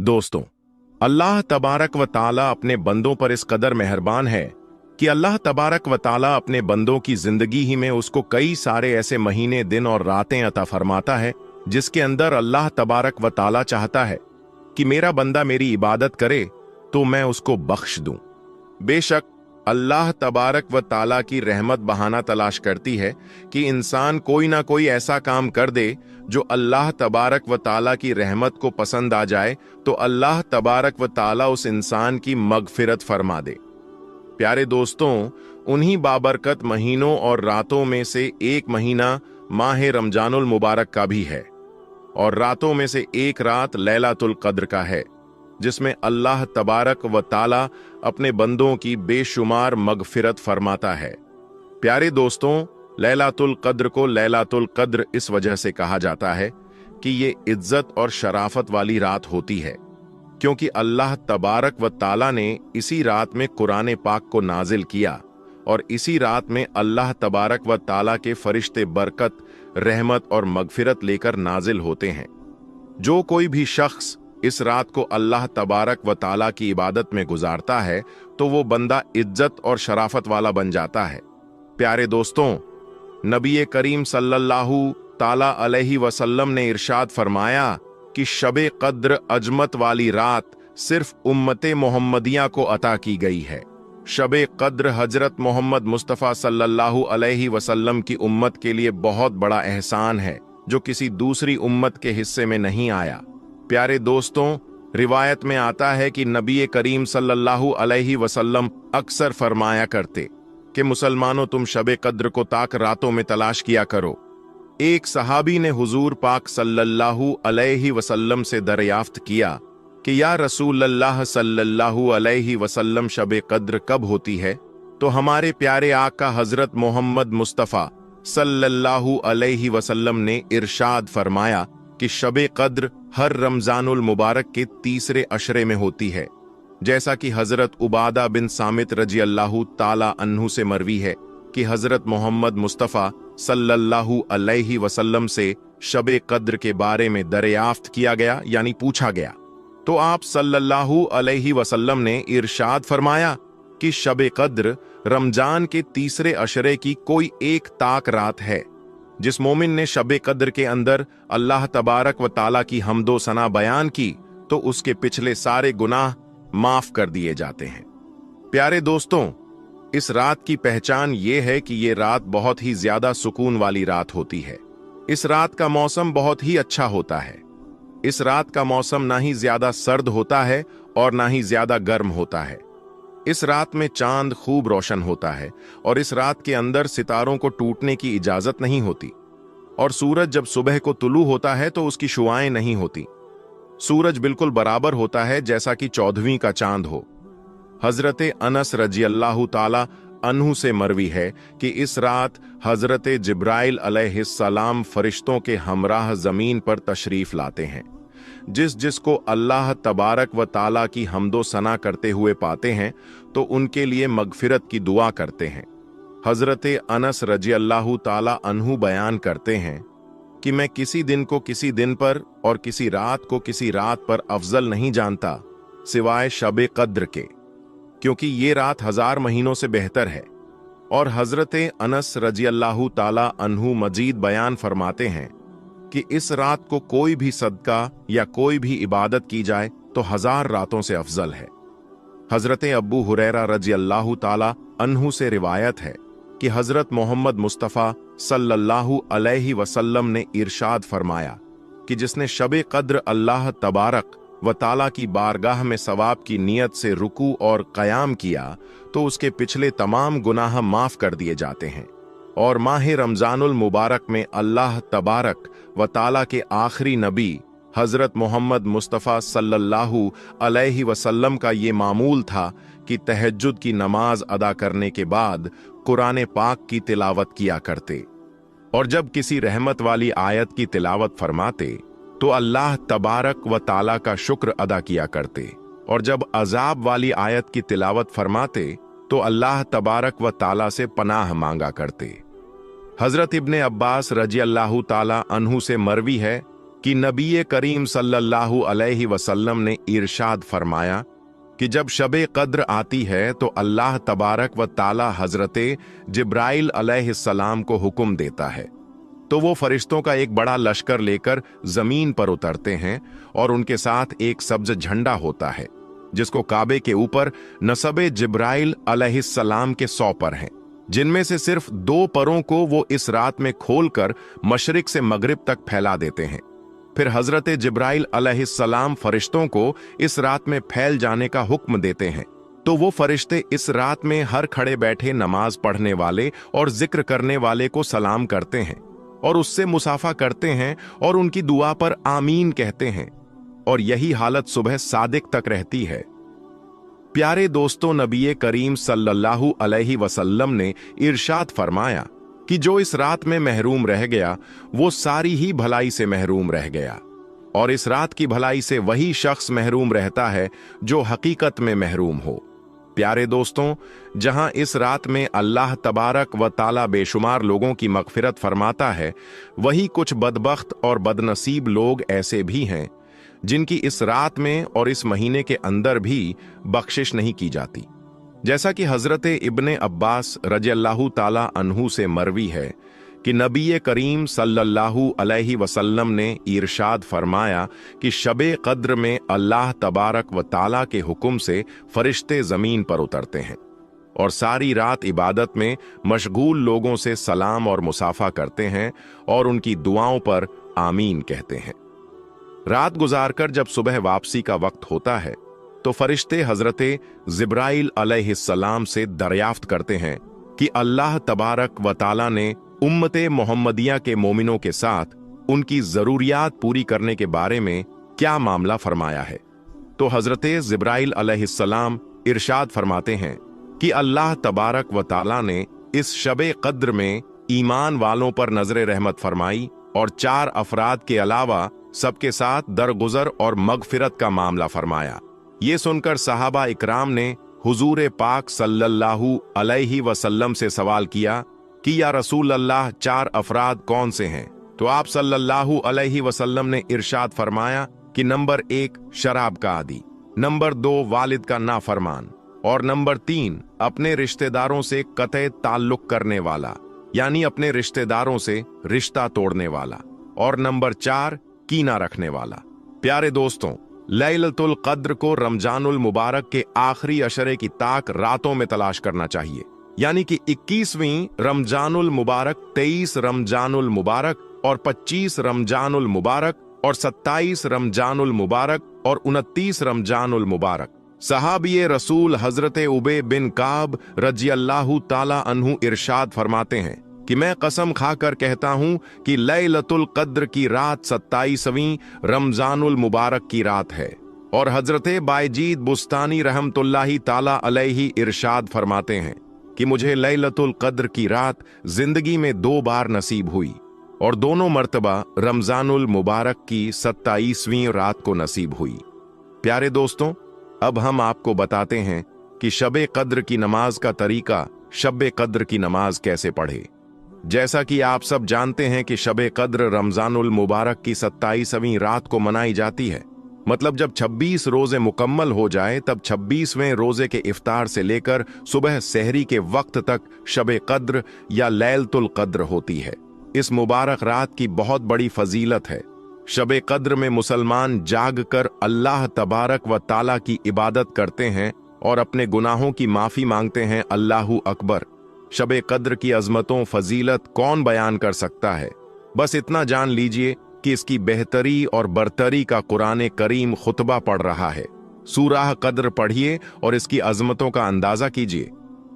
दोस्तों, अल्लाह तबारक व ताला अपने बंदों पर इस कदर मेहरबान है कि अल्लाह तबारक व ताला अपने बंदों की जिंदगी ही में उसको कई सारे ऐसे महीने, दिन और रातें अता फरमाता है जिसके अंदर अल्लाह तबारक व ताला चाहता है कि मेरा बंदा मेरी इबादत करे तो मैं उसको बख्श दूं। बेशक अल्लाह तबारक व ताला की रहमत बहाना तलाश करती है कि इंसान कोई ना कोई ऐसा काम कर दे जो अल्लाह तबारक व ताला की रहमत को पसंद आ जाए, तो अल्लाह तबारक व ताला उस इंसान की मगफिरत फरमा दे। प्यारे दोस्तों, उन्हीं बाबरकत महीनों और रातों में से एक महीना माह रमजानुल मुबारक का भी है, और रातों में से एक रात लैलातुल कद्र का है, जिसमें अल्लाह तबारक व ताला अपने बंदों की बेशुमार मगफिरत फरमाता है। प्यारे दोस्तों, लैलातुल कद्र को लैलातुल कद्र इस वजह से कहा जाता है कि ये इज्जत और शराफत वाली रात होती है, क्योंकि अल्लाह तबारक व ताला ने इसी रात में कुरान पाक को नाजिल किया, और इसी रात में अल्लाह तबारक व ताला के फरिश्ते बरकत, रहमत और मगफिरत लेकर नाजिल होते हैं। जो कोई भी शख्स इस रात को अल्लाह तबारक व ताला की इबादत में गुजारता है तो वो बंदा इज्जत और शराफत वाला बन जाता है। प्यारे दोस्तों, नबी करीम सल्लल्लाहु ताला अलैहि वसल्लम ने इरशाद फरमाया कि शबे कद्र अजमत वाली रात सिर्फ उम्मते मोहम्मदिया को अता की गई है। शबे कद्र हजरत मोहम्मद मुस्तफ़ा सल्लल्लाहु अलैहि वसल्लम की उम्मत के लिए बहुत बड़ा एहसान है जो किसी दूसरी उम्मत के हिस्से में नहीं आया। प्यारे दोस्तों, रिवायत में आता है कि नबी करीम सल्लल्लाहु अलैहि वसल्लम अक्सर फरमाया करते कि मुसलमानों, तुम शबे कद्र को ताक रातों में तलाश किया करो। एक सहाबी ने हुजूर पाक सल्लल्लाहु अलैहि वसल्लम से दरियाफ्त किया कि या रसूल अल्लाह सल्लल्लाहु अलैहि वसल्लम, शबे कद्र कब होती है? तो हमारे प्यारे आका हजरत मोहम्मद मुस्तफ़ा सल्लल्लाहु अलैहि वसल्लम ने इरशाद फरमाया कि शबे कद्र हर रमजानुल मुबारक के तीसरे अशरे में होती है, जैसा कि हजरत उबादा बिन सामित रजी अल्लाहु ताला अन्हु से मरवी है कि हजरत मोहम्मद मुस्तफ़ा सल्लल्लाहु अलैहि वसल्लम से शबे कद्र के बारे में दरियाफ्त किया गया, यानी पूछा गया, तो आप सल्लल्लाहु अलैहि वसल्लम ने इरशाद फरमाया कि शबे कद्र रमजान के तीसरे अशरे की कोई एक ताक रात है। जिस मोमिन ने शबे कद्र के अंदर अल्लाह तबारक व ताला की हम्दो सना बयान की तो उसके पिछले सारे गुनाह माफ कर दिए जाते हैं। प्यारे दोस्तों, इस रात की पहचान ये है कि ये रात बहुत ही ज्यादा सुकून वाली रात होती है। इस रात का मौसम बहुत ही अच्छा होता है। इस रात का मौसम ना ही ज्यादा सर्द होता है और ना ही ज्यादा गर्म होता है। इस रात में चांद खूब रोशन होता है, और इस रात के अंदर सितारों को टूटने की इजाजत नहीं होती, और सूरज जब सुबह को तुलू होता है तो उसकी शुआएं नहीं होती। सूरज बिल्कुल बराबर होता है जैसा कि 14वीं का चांद हो। हजरत अनस रजी अल्लाहु ताला अन्हु से मरवी है कि इस रात हजरत जिब्राइल अलैहिस्सलाम फरिश्तों के हमराह जमीन पर तशरीफ लाते हैं। जिसको अल्लाह तबारक व ताला की हम्दो सना करते हुए पाते हैं तो उनके लिए मगफिरत की दुआ करते हैं। हजरत अनस रजी अल्लाहु ताला अन्हु बयान करते हैं कि मैं किसी दिन को किसी दिन पर और किसी रात को किसी रात पर अफजल नहीं जानता सिवाय शबे कद्र के, क्योंकि ये रात 1000 महीनों से बेहतर है। और हजरत अनस रजी अल्लाहु ताला अन्हु मजीद बयान फरमाते हैं कि इस रात को कोई भी सदका या कोई भी इबादत की जाए तो 1000 रातों से अफजल है। हजरत अबू हुरैरा रजी अल्लाहु ताला अन्हु से रिवायत है कि हजरत मोहम्मद मुस्तफ़ा सल्लल्लाहु अलैहि वसल्लम ने इरशाद फरमाया कि जिसने शबे कद्र अल्लाह तबारक व ताला की बारगाह में सवाब की नीयत से रुकू और क़याम किया तो उसके पिछले तमाम गुनाह माफ कर दिए जाते हैं। और माह रमजानुल मुबारक में अल्लाह तबारक व ताला के आखिरी नबी हजरत मोहम्मद मुस्तफ़ा सल्लल्लाहु अलैहि वसल्लम का ये मामूल था कि तहज्जुद की नमाज अदा करने के बाद कुरान पाक की तिलावत किया करते, और जब किसी रहमत वाली आयत की तिलावत फरमाते तो अल्लाह तबारक व ताला का शुक्र अदा किया करते, और जब अजाब वाली आयत की तिलावत फरमाते तो अल्लाह तबारक व ताला से पनाह मांगा करते। हजरत इब्ने अब्बास रजी अल्लाहु ताला अन्हु से मरवी है कि नबी करीम सल्लल्लाहु अलैहि वसल्लम ने इरशाद फरमाया कि जब शबे कद्र आती है तो अल्लाह तबारक व ताला हजरते जिब्राइल अलैहिस्सलाम को हुक्म देता है, तो वो फरिश्तों का एक बड़ा लश्कर लेकर जमीन पर उतरते हैं और उनके साथ एक सब्ज झंडा होता है जिसको काबे के ऊपर नसबे जिब्राइल अलैहिस्सलाम के 100 पर हैं, जिनमें से सिर्फ 2 परों को वो इस रात में खोलकर मशरिक से मगरिब तक फैला देते हैं। फिर हजरत जिब्राइल अलैहिस्सलाम फरिश्तों को इस रात में फैल जाने का हुक्म देते हैं, तो वो फरिश्ते इस रात में हर खड़े बैठे नमाज पढ़ने वाले और जिक्र करने वाले को सलाम करते हैं और उससे मुसाफा करते हैं और उनकी दुआ पर आमीन कहते हैं, और यही हालत सुबह सादिक तक रहती है। प्यारे दोस्तों, नबी करीम सल्लल्लाहु अलैहि वसल्लम ने इरशाद फरमाया कि जो इस रात में महरूम रह गया वो सारी ही भलाई से महरूम रह गया, और इस रात की भलाई से वही शख्स महरूम रहता है जो हकीकत में महरूम हो। प्यारे दोस्तों, जहां इस रात में अल्लाह तबारक व ताला बेशुमार लोगों की मगफिरत फरमाता है, वही कुछ बदबख्त और बदनसीब लोग ऐसे भी हैं जिनकी इस रात में और इस महीने के अंदर भी बख्शिश नहीं की जाती। जैसा कि हजरत इब्ने अब्बास रज़ियल्लाहु ताला अन्हु से मरवी है कि नबी करीम सल्लल्लाहु अलैहि वसल्लम ने इरशाद फरमाया कि शबे कद्र में अल्लाह तबारक व ताला के हुक्म से फरिश्ते जमीन पर उतरते हैं और सारी रात इबादत में मशगूल लोगों से सलाम और मुसाफा करते हैं और उनकी दुआओं पर आमीन कहते हैं। रात गुजारकर जब सुबह वापसी का वक्त होता है तो फरिश्ते हजरते जिब्राइल अलैहिस्सलाम से दरियाफ्त करते हैं कि अल्लाह तबारक व ताला ने उम्मते मोहम्मदिया के मोमिनों के साथ उनकी जरूरियात पूरी करने के बारे में क्या मामला फरमाया है। तो हजरते जिब्राइल अलैहिस्सलाम इरशाद फरमाते हैं कि अल्लाह तबारक व ताला ने इस शबे कद्र में ईमान वालों पर नजर रहमत फरमाई और 4 अफराद के अलावा सबके साथ दरगुजर और मगफिरत का मामला फरमाया। ये सुनकर सहाबा इकराम ने हुजूर पाक सल्लल्लाहु अलैहि वसल्लम से सवाल किया कि या रसूल अल्लाह 4 अफराद कौन से हैं? तो आप सल्लल्लाहु अलैहि वसल्लम ने इरशाद फरमाया कि नंबर 1 शराब का आदी, नंबर 2 वालिद का नाफरमान, और नंबर 3 अपने रिश्तेदारों से कतई ताल्लुक करने वाला, यानी अपने रिश्तेदारों से रिश्ता तोड़ने वाला, और नंबर 4 कीना रखने वाला। प्यारे दोस्तों, लैलतुल कद्र को रमजानुल मुबारक के आखिरी अशरे की ताक रातों में तलाश करना चाहिए, यानी कि 21वीं रमजानुल मुबारक, 23 रमजानुल मुबारक और 25 रमजानुल मुबारक और 27 रमजानुल मुबारक और 29 रमजानुल मुबारक। सहाबी रसूल हजरत उबे बिन काब रज़ियल्लाहु ताला अन्हु इरशाद फरमाते हैं कि मैं कसम खाकर कहता हूं कि लैलतुल कद्र की रात 27वीं रमजानुल मुबारक की रात है। और हजरत बायजीद बुस्तानी रहमतुल्लाही ताला अलैहि इरशाद फरमाते हैं कि मुझे लैलतुल कद्र की रात जिंदगी में 2 बार नसीब हुई और दोनों मर्तबा रमजानुल मुबारक की 27वीं रात को नसीब हुई। प्यारे दोस्तों, अब हम आपको बताते हैं कि शबे कद्र की नमाज का तरीका, शबे कद्र की नमाज कैसे पढ़े। जैसा कि आप सब जानते हैं कि शबे कद्र रमजानुल मुबारक की 27वीं रात को मनाई जाती है। मतलब जब 26 रोजे मुकम्मल हो जाए तब 26वें रोजे के इफ्तार से लेकर सुबह सहरी के वक्त तक शबे कद्र या लैलतुल कद्र होती है। इस मुबारक रात की बहुत बड़ी फजीलत है। शबे कद्र में मुसलमान जाग कर अल्लाह तबारक व ताला की इबादत करते हैं और अपने गुनाहों की माफी मांगते हैं। अल्लाहु अकबर। शबे कद्र की अजमतों फजीलत कौन बयान कर सकता है। बस इतना जान लीजिए कि इसकी बेहतरी और बरतरी का कुरान करीम खुतबा पढ़ रहा है। सूरह कद्र पढ़िए और इसकी अजमतों का अंदाजा कीजिए।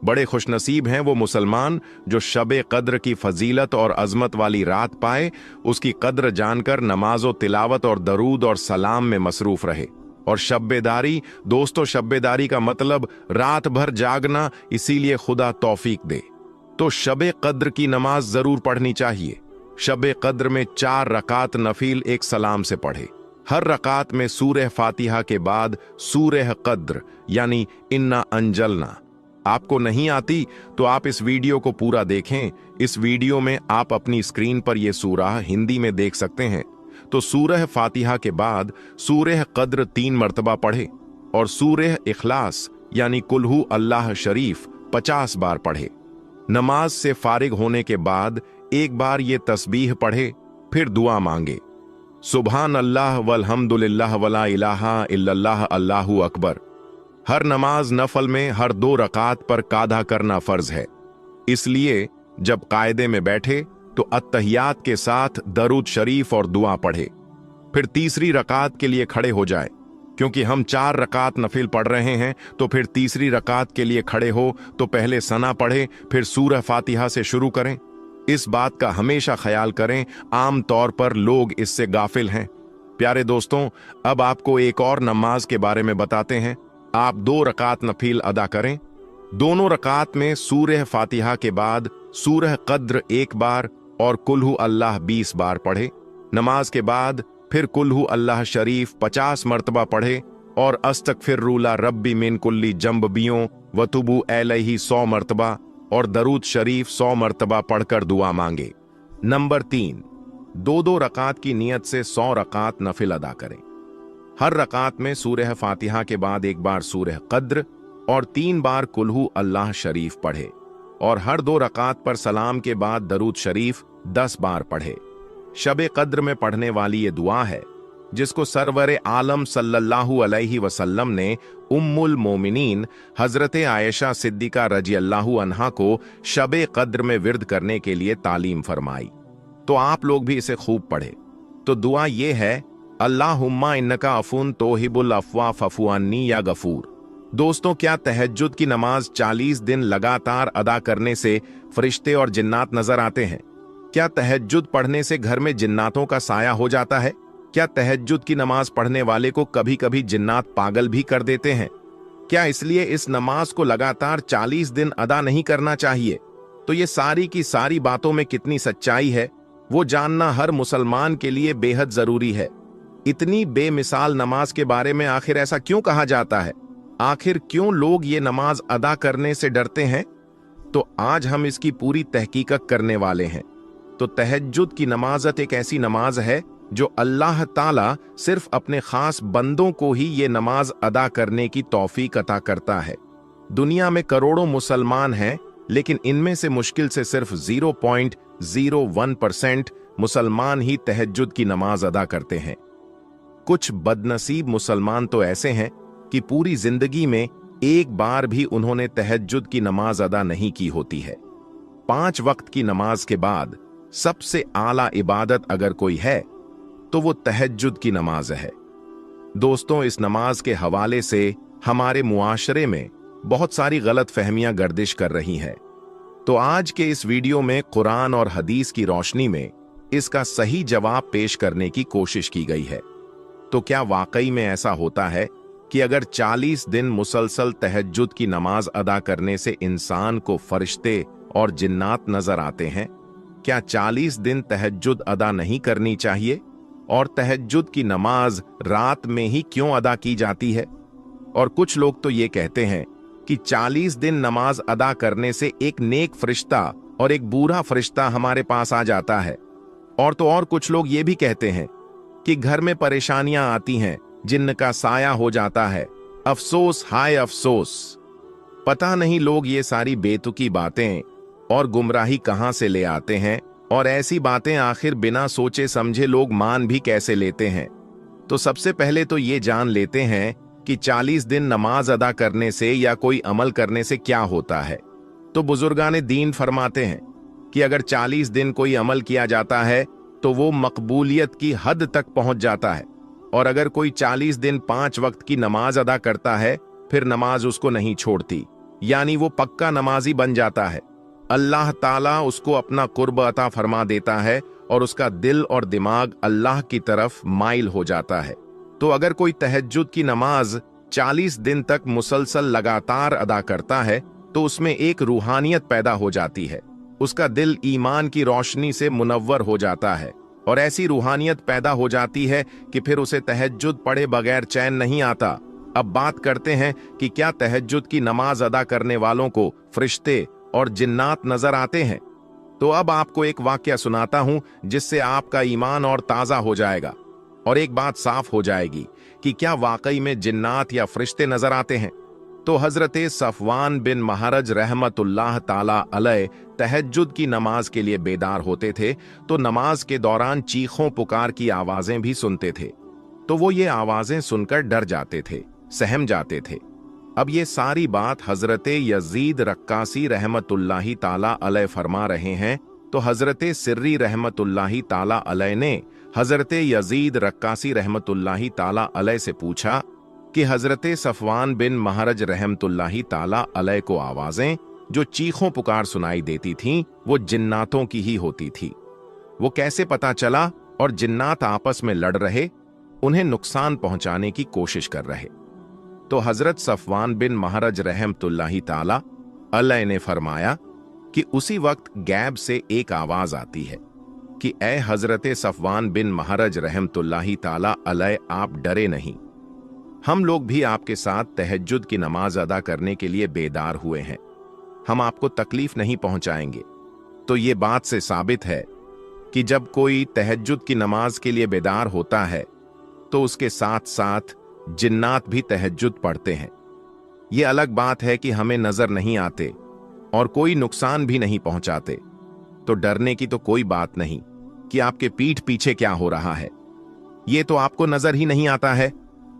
बड़े खुशनसीब हैं वो मुसलमान जो शबे कद्र की फजीलत और अजमत वाली रात पाए, उसकी कद्र जानकर नमाजो तिलावत और दरूद और सलाम में मसरूफ रहे। और शब्बेदारी, दोस्तों शब्बेदारी का मतलब रात भर जागना, इसीलिए खुदा तौफीक दे। तो शबे कद्र की नमाज जरूर पढ़नी चाहिए। शबे कद्र में 4 रकात नफील एक सलाम से पढ़े। हर रकात में सूरह फातिहा के बाद सूरह कद्र यानी इन्ना अंजलना। आपको नहीं आती तो आप इस वीडियो को पूरा देखें। इस वीडियो में आप अपनी स्क्रीन पर यह सूरह हिंदी में देख सकते हैं। तो सूरह फातिहा के बाद सूरह कद्र 3 मर्तबा पढ़े और सूरह इखलास यानी कुल्हू अल्लाह शरीफ 50 बार पढ़े। नमाज से फारिग होने के बाद एक बार ये तस्बीह पढ़े, फिर दुआ मांगे, सुभान अल्लाह वल्हम्दुलिल्लाह वला इलाहा इल्लल्लाह अल्लाहु अकबर। हर नमाज नफल में हर 2 रकात पर काधा करना फर्ज है, इसलिए जब कायदे में बैठे तो अत्तहियात के साथ दरूद शरीफ और दुआ पढ़े, फिर तीसरी रकात के लिए खड़े हो जाए। क्योंकि हम 4 रकात नफिल पढ़ रहे हैं तो फिर तीसरी रकात के लिए खड़े हो तो पहले सना पढ़े, फिर सूरह फातिहा से शुरू करें। इस बात का हमेशा ख्याल करें, आम तौर पर लोग इससे गाफिल हैं। प्यारे दोस्तों, अब आपको एक और नमाज के बारे में बताते हैं। आप 2 रकात नफिल अदा करें। दोनों रकात में सूरह फातिहा के बाद सूरह कद्र 1 बार और कुल्हू अल्लाह 20 बार पढ़े। नमाज के बाद फिर कुल्हू अल्लाह शरीफ 50 मर्तबा पढ़े और अस्तगफिरुल्लाह रब्बी मिन कुल्ली जंबियों वतुबू अलैहि 100 मर्तबा और दरूद शरीफ 100 मर्तबा पढ़कर दुआ मांगे। नंबर 3, 2-2 रकात की नियत से 100 रकात नफिल अदा करें। हर रकात में सूरह फातिहा के बाद 1 बार सूरह कद्र और 3 बार कुल्हू अल्लाह शरीफ पढ़े और हर 2 रकात पर सलाम के बाद दरूद शरीफ 10 बार पढ़े। शबे कद्र में पढ़ने वाली ये दुआ है जिसको सरवर आलम सल्लल्लाहु अलैहि वसल्लम ने उम्मुल मोमिनीन हजरत आयशा सिद्दीका रज़ियल्लाहु अन्हा को शबे कद्र में विर्द करने के लिए तालीम फरमाई। तो आप लोग भी इसे खूब पढ़े। तो दुआ ये है, अल्लाहुम्मा इन्नका अफून तोहिबुल अफवा फफू अन्नी या गफूर। दोस्तों, क्या तहज्जुद की नमाज 40 दिन लगातार अदा करने से फरिश्ते और जिन्नात नजर आते हैं? क्या तहज्जुद पढ़ने से घर में जिन्नातों का साया हो जाता है? क्या तहज्जुद की नमाज पढ़ने वाले को कभी कभी जिन्नात पागल भी कर देते हैं? क्या इसलिए इस नमाज को लगातार 40 दिन अदा नहीं करना चाहिए? तो ये सारी की सारी बातों में कितनी सच्चाई है वो जानना हर मुसलमान के लिए बेहद जरूरी है। इतनी बेमिसाल नमाज के बारे में आखिर ऐसा क्यों कहा जाता है? आखिर क्यों लोग ये नमाज अदा करने से डरते हैं? तो आज हम इसकी पूरी तहकीकत करने वाले हैं। तो तहज्जुद की नमाज़त एक ऐसी नमाज है जो अल्लाह ताला सिर्फ अपने खास बंदों को ही ये नमाज अदा करने की तौफीक अता करता है। दुनिया में करोड़ों मुसलमान हैं, लेकिन इनमें से मुश्किल से सिर्फ 0.01% मुसलमान ही तहज्जुद की नमाज अदा करते हैं। कुछ बदनसीब मुसलमान तो ऐसे हैं कि पूरी जिंदगी में एक बार भी उन्होंने तहज्जुद की नमाज अदा नहीं की होती है। 5 वक्त की नमाज के बाद सबसे आला इबादत अगर कोई है तो वो तहज्जुद की नमाज है। दोस्तों, इस नमाज के हवाले से हमारे मुआशरे में बहुत सारी गलत फहमियां गर्दिश कर रही हैं। तो आज के इस वीडियो में कुरान और हदीस की रोशनी में इसका सही जवाब पेश करने की कोशिश की गई है। तो क्या वाकई में ऐसा होता है कि अगर 40 दिन मुसलसल तहज्जुद की नमाज अदा करने से इंसान को फरिश्ते और जिन्नात नजर आते हैं? क्या 40 दिन तहज्जुद अदा नहीं करनी चाहिए? और तहज्जुद की नमाज रात में ही क्यों अदा की जाती है? और कुछ लोग तो ये कहते हैं कि 40 दिन नमाज अदा करने से एक नेक फरिश्ता और एक बुरा फरिश्ता हमारे पास आ जाता है। और तो और कुछ लोग ये भी कहते हैं कि घर में परेशानियां आती हैं, जिन्न का साया हो जाता है। अफसोस, हाय अफसोस। पता नहीं लोग ये सारी बेतुकी बातें और गुमराही कहां से ले आते हैं, और ऐसी बातें आखिर बिना सोचे समझे लोग मान भी कैसे लेते हैं। तो सबसे पहले तो ये जान लेते हैं कि 40 दिन नमाज अदा करने से या कोई अमल करने से क्या होता है। तो बुजुर्गाने दीन फरमाते हैं कि अगर 40 दिन कोई अमल किया जाता है तो वो मकबूलियत की हद तक पहुंच जाता है, और अगर कोई 40 दिन 5 वक्त की नमाज अदा करता है फिर नमाज उसको नहीं छोड़ती, यानी वो पक्का नमाजी बन जाता है। अल्लाह ताला उसको अपना कुर्ब अता फरमा देता है और उसका दिल और दिमाग अल्लाह की तरफ माइल हो जाता है। तो अगर कोई तहज्जुद की नमाज 40 दिन तक मुसलसल लगातार अदा करता है तो उसमें एक रूहानियत पैदा हो जाती है। उसका दिल ईमान की रोशनी से मुनव्वर हो जाता है, और ऐसी रूहानियत पैदा हो जाती है कि फिर उसे तहज्जुद पढ़े बगैर चैन नहीं आता। अब बात करते हैं कि क्या तहज्जुद की नमाज अदा करने वालों को फरिश्ते और जिन्नात नजर आते हैं? तो अब आपको एक वाकया सुनाता हूं जिससे आपका ईमान और ताजा हो जाएगा और एक बात साफ हो जाएगी कि क्या वाकई में जिन्नात या फरिश्ते नजर आते हैं। तो हजरत सफवान बिन महरज रहमतुल्लाह ताला अलैह तहज्जुद की नमाज के लिए बेदार होते थे तो नमाज के दौरान चीखों पुकार की आवाजें भी सुनते थे। तो वो ये आवाजें सुनकर डर जाते थे, सहम जाते थे। अब ये सारी बात हजरत यजीद रक्कासी रहमतुल्लाही ताला अलैह फरमा रहे हैं। तो हजरत सिर्री रहमतुल्लाही ताला अलैह ने हजरत यजीद रक्कासी रहमतुल्लाही ताला अलैह से पूछा कि हजरत सफवान बिन महरज रहमतुल्लाही ताला अलैह को आवाजें जो चीखों पुकार सुनाई देती थीं वो जिन्नातों की ही होती थी। वो कैसे पता चला? और जिन्नात आपस में लड़ रहे, उन्हें नुकसान पहुंचाने की कोशिश कर रहे। तो हजरत सफवान बिन महरज रहमतुल्लाही ताला अलैह ने फरमाया कि उसी वक्त गैब से एक आवाज आती है कि ए हजरत सफवान बिन महरज रहमतुल्लाही ताला अलैह, आप डरे नहीं, हम लोग भी आपके साथ तहज्जुद की नमाज अदा करने के लिए बेदार हुए हैं, हम आपको तकलीफ नहीं पहुंचाएंगे। तो ये बात से साबित है कि जब कोई तहज्जुद की नमाज के लिए बेदार होता है तो उसके साथ साथ जिन्नात भी तहज्जुद पढ़ते हैं। ये अलग बात है कि हमें नजर नहीं आते और कोई नुकसान भी नहीं पहुंचाते, तो डरने की तो कोई बात नहीं कि आपके पीठ पीछे क्या हो रहा है, ये तो आपको नजर ही नहीं आता है,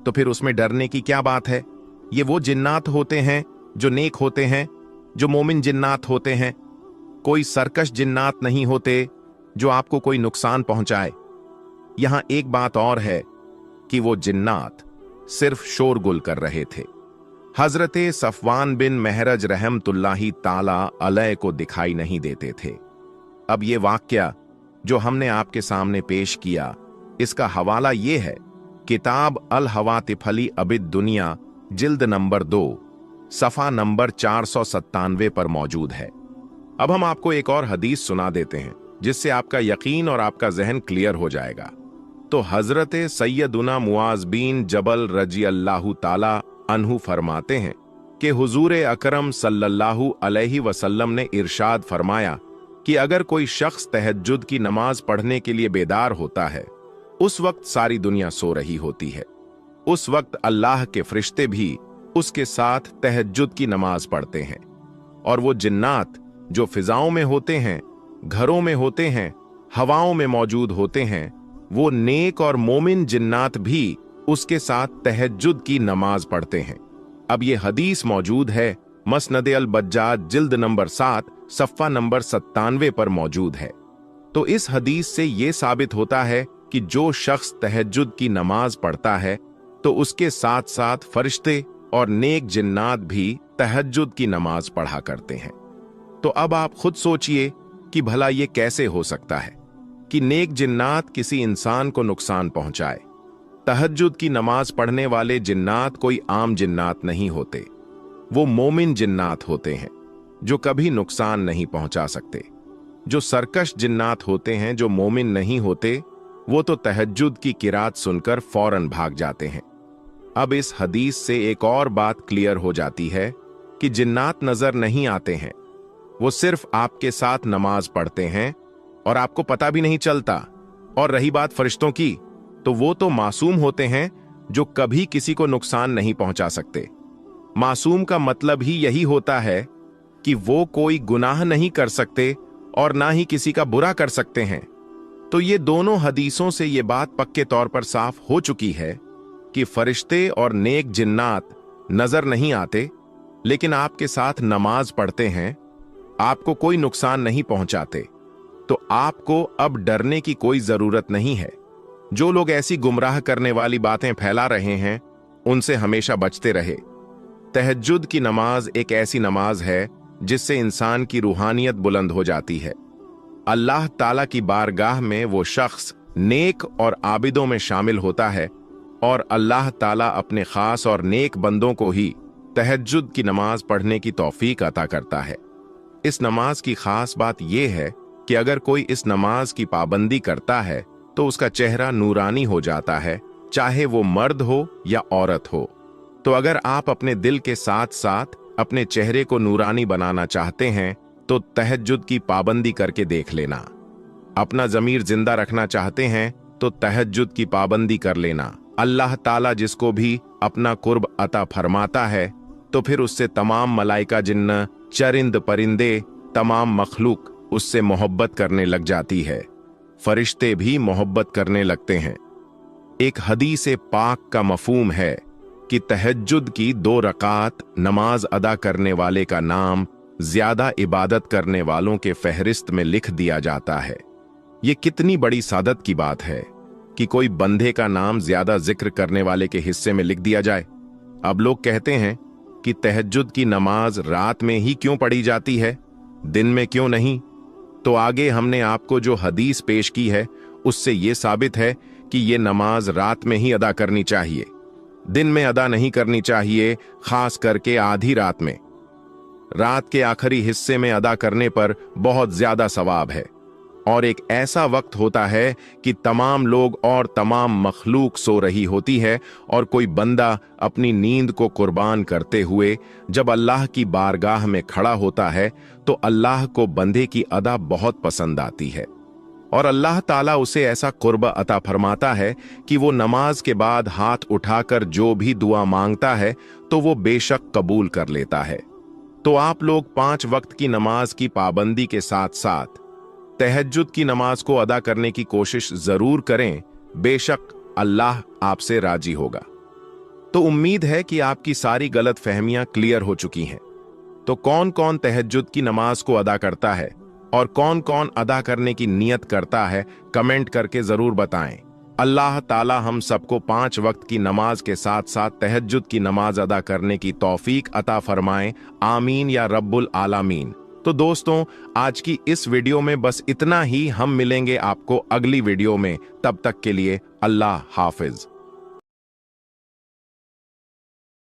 तो फिर उसमें डरने की क्या बात है। ये वो जिन्नात होते हैं जो नेक होते हैं, जो मोमिन जिन्नात होते हैं। कोई सरकश जिन्नात नहीं होते जो आपको कोई नुकसान पहुंचाए। यहां एक बात और है कि वो जिन्नात सिर्फ शोरगुल कर रहे थे। हजरत सफवान बिन महरज रहमतुल्लाही ताला अलैह को दिखाई नहीं देते थे। अब ये वाकया जो हमने आपके सामने पेश किया, इसका हवाला ये है किताब अल हवातिफली अबिद दुनिया जिल्द नंबर 2 सफा नंबर 497 पर मौजूद है। अब हम आपको एक और हदीस सुना देते हैं जिससे आपका यकीन और आपका जहन क्लियर हो जाएगा। तो हजरत सैयदुना मुआज बिन जबल रजी अल्लाहु ताला अन्हु फरमाते हैं कि हुजूर अकरम सल्लल्लाहु अलैहि वसल्लम ने इरशाद फरमाया कि अगर कोई शख्स तहज्जुद की नमाज पढ़ने के लिए बेदार होता है, उस वक्त सारी दुनिया सो रही होती है। उस वक्त अल्लाह के फरिश्ते भी उसके साथ तहज्जुद की नमाज पढ़ते हैं और वो जिन्नात जो फिजाओं में होते हैं, घरों में होते हैं, हवाओं में मौजूद होते हैं, वो नेक और मोमिन जिन्नात भी उसके साथ तहज्जुद की नमाज पढ़ते हैं। अब ये हदीस मौजूद है मसनद अल बज्जाज जिल्द नंबर 7 सफ़ा नंबर 97 पर मौजूद है। तो इस हदीस से ये साबित होता है कि जो शख्स तहज्जुद की नमाज पढ़ता है तो उसके साथ साथ फरिश्ते और नेक जिन्नात भी तहज्जुद की नमाज पढ़ा करते हैं। तो अब आप खुद सोचिए कि भला ये कैसे हो सकता है कि नेक जिन्नात किसी इंसान को नुकसान पहुंचाए। तहज्जुद की नमाज पढ़ने वाले जिन्नात कोई आम जिन्नात नहीं होते, वो मोमिन जिन्नात होते हैं जो कभी नुकसान नहीं पहुंचा सकते। जो सरकश जिन्नात होते हैं, जो मोमिन नहीं होते, वो तो तहज्जुद की किरात सुनकर फौरन भाग जाते हैं। अब इस हदीस से एक और बात क्लियर हो जाती है कि जिन्नात नजर नहीं आते हैं, वो सिर्फ आपके साथ नमाज पढ़ते हैं और आपको पता भी नहीं चलता। और रही बात फरिश्तों की, तो वो तो मासूम होते हैं जो कभी किसी को नुकसान नहीं पहुंचा सकते। मासूम का मतलब ही यही होता है कि वो कोई गुनाह नहीं कर सकते और ना ही किसी का बुरा कर सकते हैं। तो ये दोनों हदीसों से ये बात पक्के तौर पर साफ हो चुकी है कि फरिश्ते और नेक जिन्नात नजर नहीं आते, लेकिन आपके साथ नमाज पढ़ते हैं, आपको कोई नुकसान नहीं पहुंचाते। तो आपको अब डरने की कोई जरूरत नहीं है। जो लोग ऐसी गुमराह करने वाली बातें फैला रहे हैं, उनसे हमेशा बचते रहे। तहज्जुद की नमाज एक ऐसी नमाज है जिससे इंसान की रूहानियत बुलंद हो जाती है। अल्लाह ताला की बारगाह में वो शख्स नेक और आबिदों में शामिल होता है और अल्लाह ताला अपने खास और नेक बंदों को ही तहज्जुद की नमाज पढ़ने की तौफीक अता करता है। इस नमाज की खास बात यह है कि अगर कोई इस नमाज की पाबंदी करता है तो उसका चेहरा नूरानी हो जाता है, चाहे वो मर्द हो या औरत हो। तो अगर आप अपने दिल के साथ साथ अपने चेहरे को नूरानी बनाना चाहते हैं तो तहज्जुद की पाबंदी करके देख लेना। अपना ज़मीर जिंदा रखना चाहते हैं तो तहज्जुद की पाबंदी कर लेना। अल्लाह ताला जिसको भी अपना कुर्ब अता फरमाता है तो फिर उससे तमाम मलाइका जिन्न, चरिंद परिंदे, तमाम मखलूक उससे मोहब्बत करने लग जाती है। फरिश्ते भी मोहब्बत करने लगते हैं। एक हदीस पाक का मफहूम है कि तहज्जुद की 2 रकात नमाज अदा करने वाले का नाम ज्यादा इबादत करने वालों के फहरिस्त में लिख दिया जाता है। ये कितनी बड़ी सादत की बात है कि कोई बंदे का नाम ज्यादा जिक्र करने वाले के हिस्से में लिख दिया जाए। अब लोग कहते हैं कि तहज्जुद की नमाज रात में ही क्यों पढ़ी जाती है, दिन में क्यों नहीं? तो आगे हमने आपको जो हदीस पेश की है उससे ये साबित है कि ये नमाज रात में ही अदा करनी चाहिए, दिन में अदा नहीं करनी चाहिए, खास करके आधी रात में। रात के आखिरी हिस्से में अदा करने पर बहुत ज्यादा सवाब है और एक ऐसा वक्त होता है कि तमाम लोग और तमाम मखलूक सो रही होती है और कोई बंदा अपनी नींद को कुर्बान करते हुए जब अल्लाह की बारगाह में खड़ा होता है तो अल्लाह को बंदे की अदा बहुत पसंद आती है और अल्लाह ताला उसे ऐसा कुर्ब अता फरमाता है कि वो नमाज के बाद हाथ उठाकर जो भी दुआ मांगता है तो वो बेशक कबूल कर लेता है। तो आप लोग 5 वक्त की नमाज की पाबंदी के साथ साथ तहज्जुद की नमाज को अदा करने की कोशिश जरूर करें। बेशक अल्लाह आपसे राजी होगा। तो उम्मीद है कि आपकी सारी गलत फहमियां क्लियर हो चुकी हैं। तो कौन कौन तहज्जुद की नमाज को अदा करता है और कौन कौन अदा करने की नियत करता है, कमेंट करके जरूर बताएं। अल्लाह ताला हम सबको 5 वक्त की नमाज के साथ साथ तहज्जुद की नमाज अदा करने की तौफीक अता फरमाएं। आमीन या रब्बुल आलामीन। तो दोस्तों, आज की इस वीडियो में बस इतना ही। हम मिलेंगे आपको अगली वीडियो में। तब तक के लिए अल्लाह हाफिज।